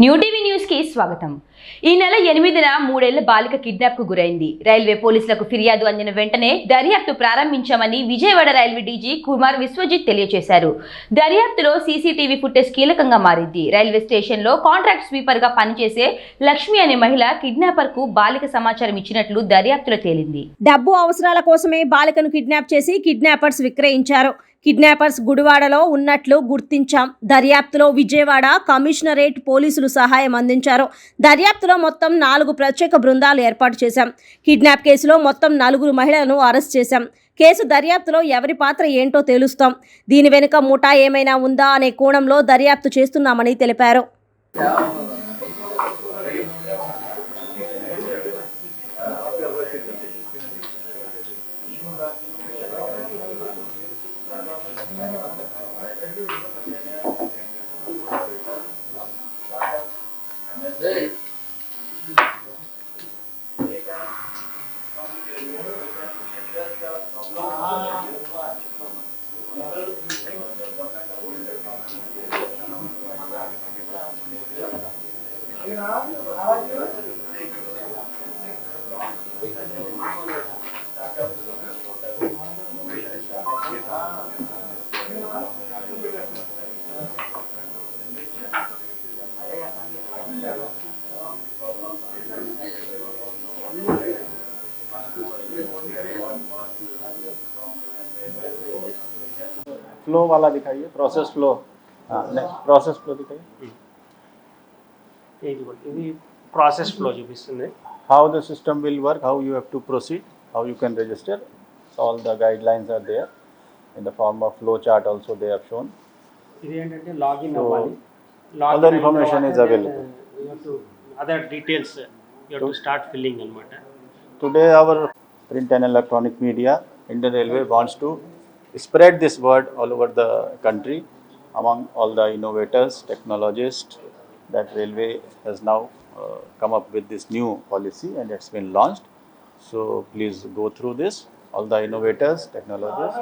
New TV news కి స్వాగతం. ఈ నెల 8న 3 ఏళ్ల బాలిక కిడ్నాప్ కు గురైంది. రైల్వే పోలీసులకు ఫిర్యాదు అందిన వెంటనే దర్యాప్తు ప్రారంభించామని విజయవాడ రైల్వే డీజీ కుమార్ విశ్వజిత్ తెలియజేశారు. దర్యాప్తులో సీసీటీవీ ఫుటేజ్ కీలకంగా మారింది. రైల్వే స్టేషన్ లో కాంట్రాక్ట్ స్వీపర్ గా పనిచేసే లక్ష్మి అనే మహిళ కిడ్నాపర్ కు బాలిక సమాచారం ఇచ్చినట్లు దర్యాప్తులో తేలింది. డబ్బు అవసరాల కోసమే బాలికను కిడ్నాప్ చేసి కిడ్నాపర్స్ విక్రయించారు. కిడ్నాపర్స్ గుడివాడలో ఉన్నట్లు గుర్తించాం. దర్యాప్తులో విజయవాడ కమిషనరేట్ పోలీసులు సహాయం అందించారు. దర్యాప్తులో మొత్తం 4 ప్రత్యేక బృందాలు ఏర్పాటు చేశాం. కిడ్నాప్ కేసులో మొత్తం 4 మహిళలను అరెస్ట్ చేశాం. కేసు దర్యాప్తులో ఎవరి పాత్ర ఏంటో తేలుస్తాం. దీని వెనుక ముఠా ఏమైనా ఉందా అనే కోణంలో దర్యాప్తు చేస్తున్నామని తెలిపారు. फ्लो वाला दिखाइए, प्रोसेस फ्लो. प्रोसेस फ्लो दिखाइए. ఇది ప్రాసెస్ ఫ్లో చూపిస్తుంది. How the system will work, how you have to proceed, how you can register. So all the guidelines are there in the form of flow chart also they have shown. ఇది ఏంటంటే login So, అవ్వాలి. all the information is available. Other details you have to start filling అన్నమాట. Today our print and electronic media, Indian Railway wants to spread this word all over the country among all the innovators, technologists, that railway has now come up with this new policy and it's been launched. So please go through this, all the innovators, technologists.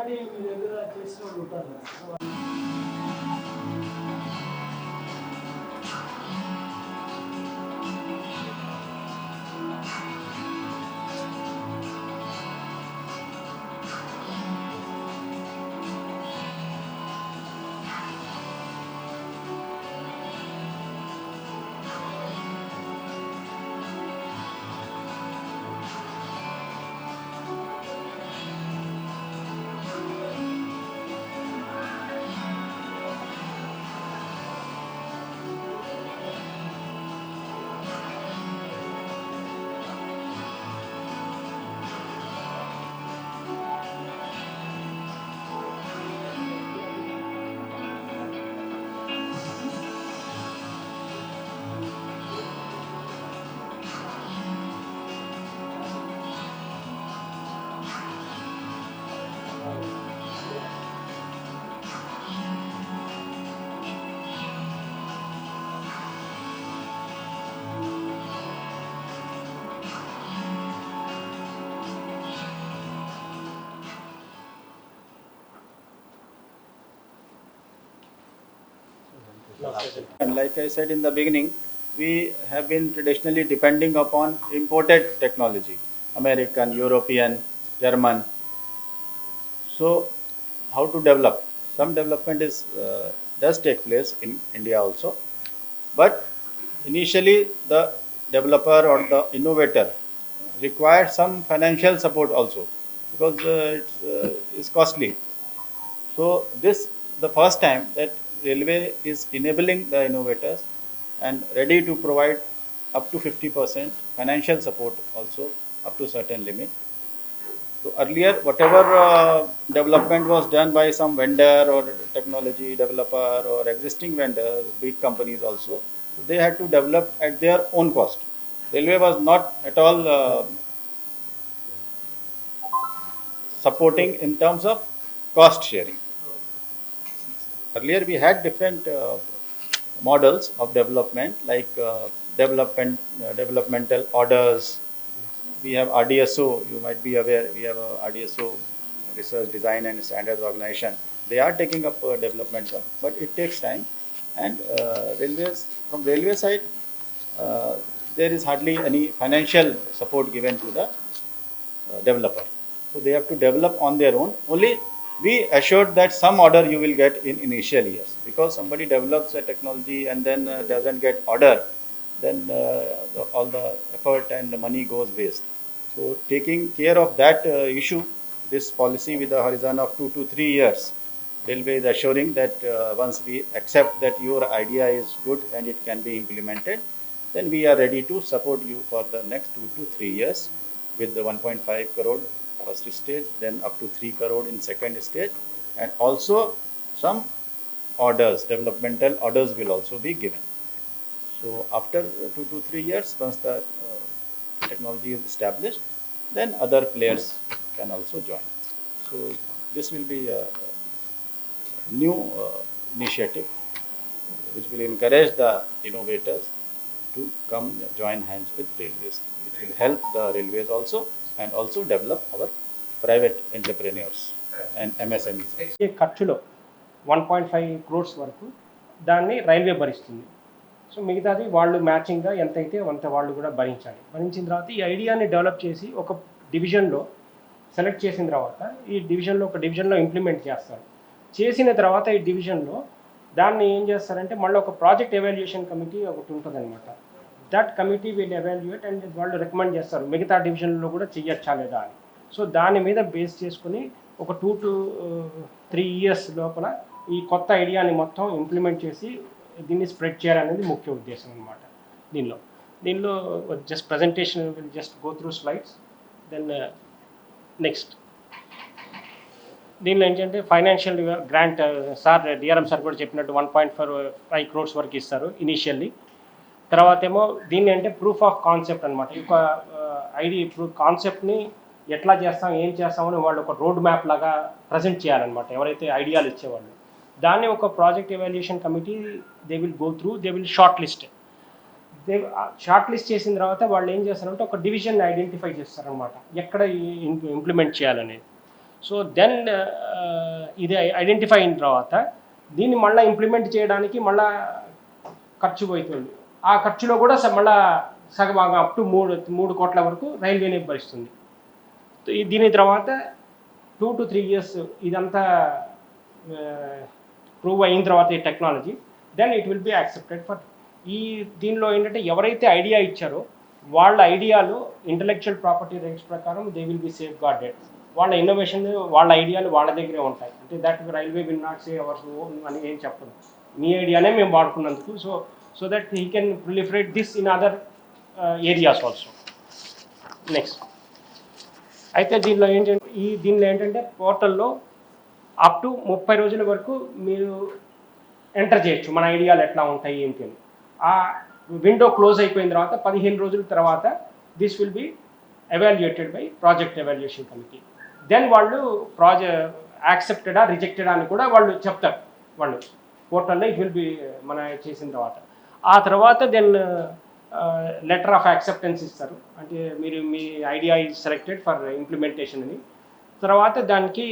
And like I said in the beginning, we have been traditionally depending upon imported technology, American, European, German. So how to develop? Some development does take place in India also, but initially the developer or the innovator requires some financial support also because it's costly. So this the first time that railway is enabling the innovators and ready to provide up to 50% financial support also up to certain limit. So earlier whatever development was done by some vendor or technology developer or existing vendors, big companies also, they had to develop at their own cost. Railway was not at all supporting in terms of cost sharing. Earlier we had different models of development like developmental orders. We have RDSO, you might be aware, we have a RDSO, Research Design and Standards Organization. They are taking up development work, but it takes time. And railways, from railway side, there is hardly any financial support given to the developer. So they have to develop on their own. Only we assured that some order you will get in initial years, because somebody develops a technology and then doesn't get order, then all the effort and the money goes waste. So taking care of that issue, this policy with the horizon of 2 to 3 years, railway is assuring that once we accept that your idea is good and it can be implemented, then we are ready to support you for the next 2 to 3 years with the 1.5 crore first stage, then up to 3 crore in second stage, and also some orders, developmental orders will also be given. So after 2 to 3 years, once the technology is established, then other players can also join. So this will be a new initiative which will encourage the innovators to come join hands with railways. It will help the railways also and also develop our private entrepreneurs and MSMEs. ఈ ఖర్చులో 1.5 crores వరకు దాన్ని railway భరిస్తుంది. So మిగతాది వాళ్ళు మ్యాచింగ్గా ఎంతైతే అంత వాళ్ళు కూడా భరించాలి. భరించిన తర్వాత ఈ ఐడియాని డెవలప్ చేసి ఒక డివిజన్లో సెలెక్ట్ చేసిన తర్వాత ఈ డివిజన్లో ఒక డివిజన్లో ఇంప్లిమెంట్ చేస్తారు. చేసిన తర్వాత ఈ డివిజన్లో దాన్ని ఏం చేస్తారంటే మళ్ళీ ఒక ప్రాజెక్ట్ ఎవాల్యుయేషన్ కమిటీ ఒకటి ఉంటుంది అనమాట. That committee will evaluate and వాళ్ళు రికమెండ్ చేస్తారు మిగతా డివిజన్లో కూడా చెయ్యొచ్చా లేదా అని. సో దాని మీద బేస్ చేసుకుని ఒక 2 to 3 years లోపల ఈ కొత్త ఐడియాని మొత్తం ఇంప్లిమెంట్ చేసి దీన్ని స్ప్రెడ్ చేయాలనేది ముఖ్య ఉద్దేశం అనమాట. దీనిలో just presentation will just go through slides. Then next దీనిలో ఏంటంటే financial grant sir DRM sir కూడా చెప్పినట్టు 1.5 crores వరకు ఇస్తారు ఇనీషియల్లీ. తర్వాత ఏమో దీన్ని అంటే ప్రూఫ్ ఆఫ్ కాన్సెప్ట్ అనమాట. ఈ ఒక ఐడియా కాన్సెప్ట్ని ఎట్లా చేస్తాం ఏం చేస్తామని వాళ్ళు ఒక రోడ్ మ్యాప్ లాగా ప్రజెంట్ చేయాలన్నమాట ఎవరైతే ఐడియాలు ఇచ్చేవాళ్ళు. దాన్ని ఒక project evaluation committee they will go through, they will short list చేసిన తర్వాత వాళ్ళు ఏం చేస్తారంటే ఒక డివిజన్ ఐడెంటిఫై చేస్తారనమాట ఎక్కడ ఇంప్లిమెంట్ చేయాలనేది. సో దెన్ ఇది ఐడెంటిఫై అయిన తర్వాత దీన్ని మళ్ళీ ఇంప్లిమెంట్ చేయడానికి మళ్ళీ ఖర్చు అవుతుంది. ఆ ఖర్చులో కూడా మళ్ళీ సగభాగం అప్ టు 3 కోట్ల వరకు రైల్వేనే భరిస్తుంది. దీని తర్వాత 2 to 3 years ఇదంతా ప్రూవ్ అయిన తర్వాత ఈ technology then it will be accepted for. దీనిలో ఏంటంటే ఎవరైతే ఐడియా ఇచ్చారో వాళ్ళ ఐడియాలు ఇంటలెక్చువల్ ప్రాపర్టీ రైట్స్ ప్రకారం they will be safeguarded. వాళ్ళ ఇన్నోవేషన్ వాళ్ళ ఐడియాలు వాళ్ళ దగ్గరే ఉంటాయి. అంటే that railway will not say ours own అని ఏం చెప్పదు, మీ ఐడియానే మేము వాడుకున్నందుకు. So that he can proliferate this in other areas also. Next అయితే దీనిలో ఏంటంటే పోర్టల్లో అప్ టు 30 రోజుల వరకు మీరు ఎంటర్ చేయొచ్చు మన ఐడియాలు ఎట్లా ఉంటాయి ఏంటి అని. ఆ విండో క్లోజ్ అయిపోయిన తర్వాత 15 రోజుల తర్వాత this will be evaluated by project evaluation committee. దెన్ వాళ్ళు యాక్సెప్టెడా రిజెక్టెడా అని కూడా వాళ్ళు చెప్తారు. వాళ్ళు పోర్టల్లో ఇట్ విల్ బి మన చేసిన తర్వాత ఆ తర్వాత దెన్ లెటర్ ఆఫ్ యాక్సెప్టెన్స్ ఇస్తారు. అంటే మీరు మీ idea is selected for implementation అని. తర్వాత దానికి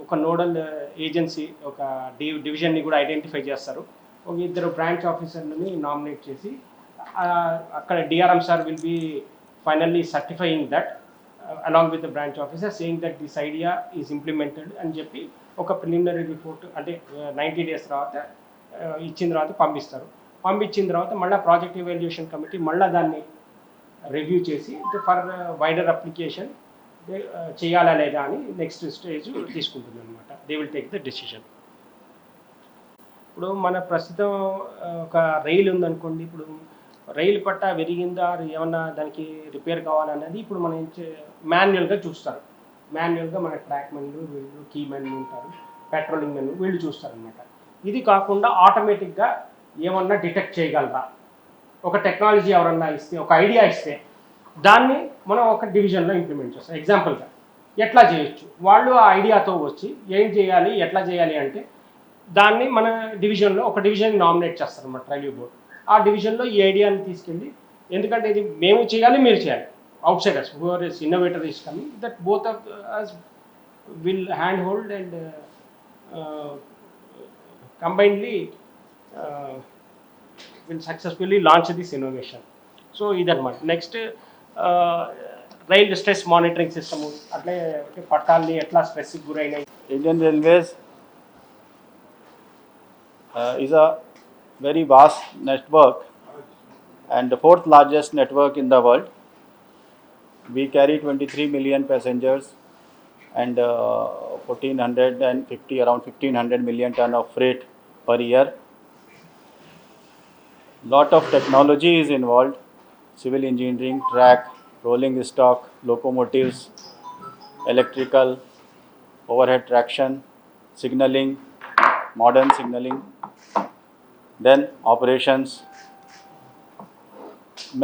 ఒక నోడల్ ఏజెన్సీ ఒక డివిజన్ని కూడా ఐడెంటిఫై చేస్తారు. ఒక 2 బ్రాంచ్ ఆఫీసర్లని నామినేట్ చేసి అక్కడ DRM sir will be finally certifying that along with the branch officer saying that this idea is implemented అని చెప్పి ఒక ప్రిలిమినరీ రిపోర్ట్ అంటే 90 days తర్వాత ఇచ్చిన తర్వాత పంపించిన తర్వాత మళ్ళీ ప్రాజెక్ట్ ఎవాల్యుయేషన్ కమిటీ మళ్ళీ దాన్ని రివ్యూ చేసి ఫర్ వైడర్ అప్లికేషన్ చేయాలా లేదా అని నెక్స్ట్ స్టేజ్ తీసుకుంటుంది అనమాట. They will take the decision. ఇప్పుడు మన ప్రస్తుతం ఒక రైలు ఉందనుకోండి. ఇప్పుడు రైలు పట్ట విరిగిందా ఏమన్నా దానికి రిపేర్ కావాలనేది ఇప్పుడు మనం మాన్యువల్గా చూస్తారు. మాన్యువల్గా మన ట్రాక్ మెన్లు వీళ్ళు కీ మెన్లు ఉంటారు, పెట్రోలింగ్ మెన్లు వీళ్ళు చూస్తారనమాట. ఇది కాకుండా ఆటోమేటిక్గా ఏమన్నా డిటెక్ట్ చేయగలరా, ఒక టెక్నాలజీ ఎవరన్నా ఇస్తే ఒక ఐడియా ఇస్తే దాన్ని మనం ఒక డివిజన్లో ఇంప్లిమెంట్ చేస్తాం. ఎగ్జాంపుల్గా ఎట్లా చేయొచ్చు వాళ్ళు ఆ ఐడియాతో వచ్చి ఏం చేయాలి ఎట్లా చేయాలి అంటే దాన్ని మన డివిజన్లో ఒక డివిజన్ నామినేట్ చేస్తారన్నమాట రైల్వే బోర్డు. ఆ డివిజన్లో ఈ ఐడియాని తీసుకెళ్ళి, ఎందుకంటే ఇది మేము చేయాలి మీరు చేయాలి, outsiders who are is innovator is coming that both of us will hand hold and combinely will successfully launch this innovation. So ఇదన్నమాట. Next rail stress monitoring system, అట్లే పట్టాలని ఎట్లా స్ట్రెస్కి గురైనాయి. Indian Railways is a very vast network and the fourth largest network in the world. We carry 23 million passengers and 1450 around 1500 million ton of freight per year. Lot of technology is involved: civil engineering, track, rolling stock, locomotives, electrical, overhead traction, signaling, modern signaling, then operations.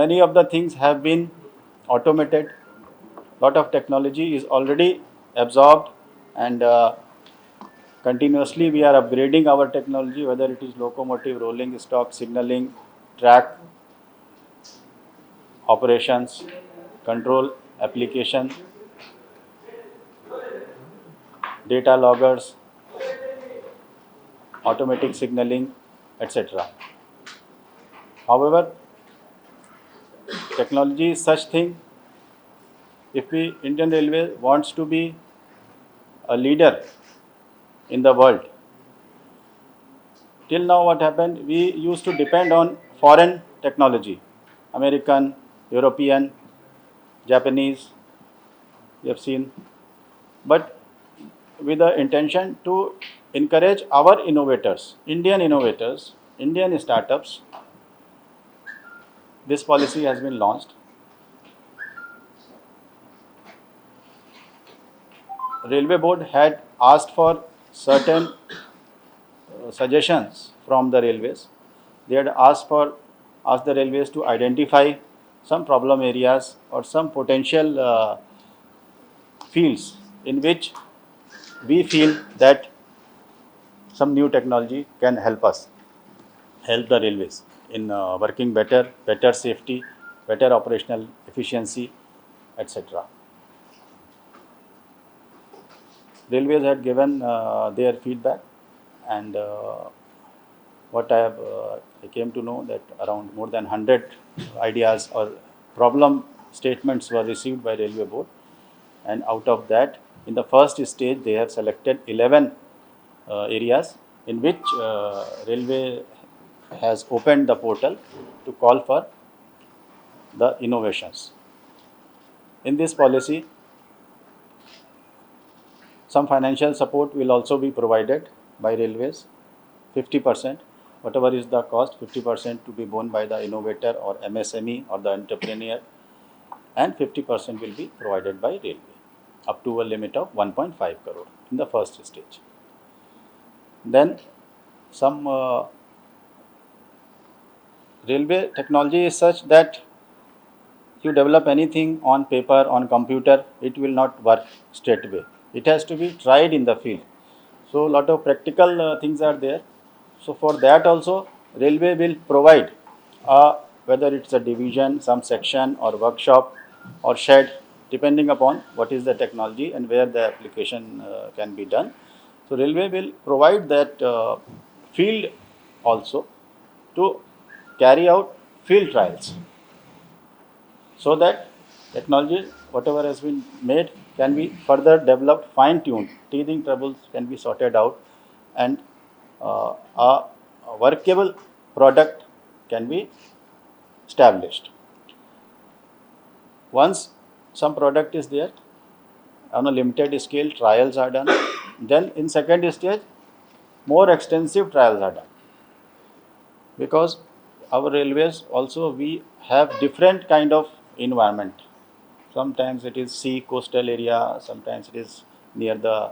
Many of the things have been automated. Lot of technology is already absorbed and continuously we are upgrading our technology, whether it is locomotive, rolling stock, signaling, track, operations, control, application, data loggers, automatic signaling, etc. However, technology is such thing, if we Indian Railway wants to be a leader in the world, till now what happened, we used to depend on foreign technology, American, European, Japanese, we have seen, but with the intention to encourage our innovators, Indian startups, this policy has been launched. Railway Board had asked for certain suggestions from the railways. They had asked the railways to identify some problem areas or some potential fields in which we feel that some new technology can help the railways in working better safety, better operational efficiency, etc. Railways had given their feedback, and what I came to know that around more than 100 ideas or problem statements were received by Railway Board, and out of that, in the first stage, they have selected 11 areas in which Railway has opened the portal to call for the innovations. In this policy, some financial support will also be provided by railways. 50%, whatever is the cost, 50% to be borne by the innovator or MSME or the entrepreneur, and 50% will be provided by railway, up to a limit of 1.5 crore in the first stage. Then some railway technology is such that you develop anything on paper, on computer, it will not work straight away. It has to be tried in the field. So a lot of practical things are there. So for that also, railway will provide whether it's a division, some section or workshop or shed, depending upon what is the technology and where the application can be done. So railway will provide that field also to carry out field trials, so that technology, whatever has been made, can be further developed, fine-tuned, teething troubles can be sorted out, and a workable product can be established. Once some product is there, on a limited scale, trials are done. Then in second stage, more extensive trials are done. Because our railways also, we have different kind of environment. Sometimes it is sea, coastal area, sometimes it is near the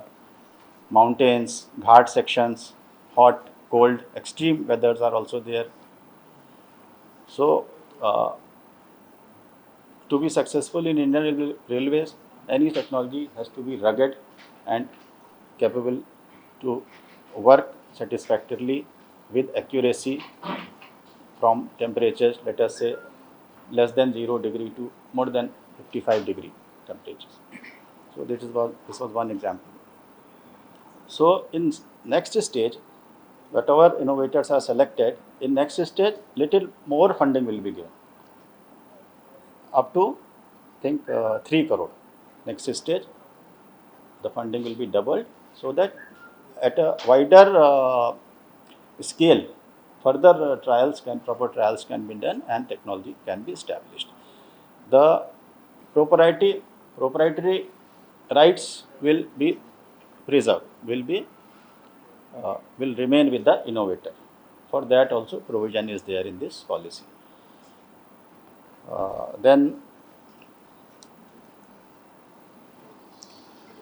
mountains, ghat sections, hot, cold, extreme weathers are also there. So to be successful in Indian Railways, any technology has to be rugged and capable to work satisfactorily with accuracy from temperatures, let us say less than 0 degree to more than 55 degree temperatures. So this was one example. So in next stage, whatever innovators are selected, in next stage, little more funding will be given. Up to, I think, 3 crore. Next stage, the funding will be doubled so that at a wider scale, further proper trials can be done and technology can be established. The proprietary rights will be preserved, will remain with the innovator. For that also provision is there in this policy. Then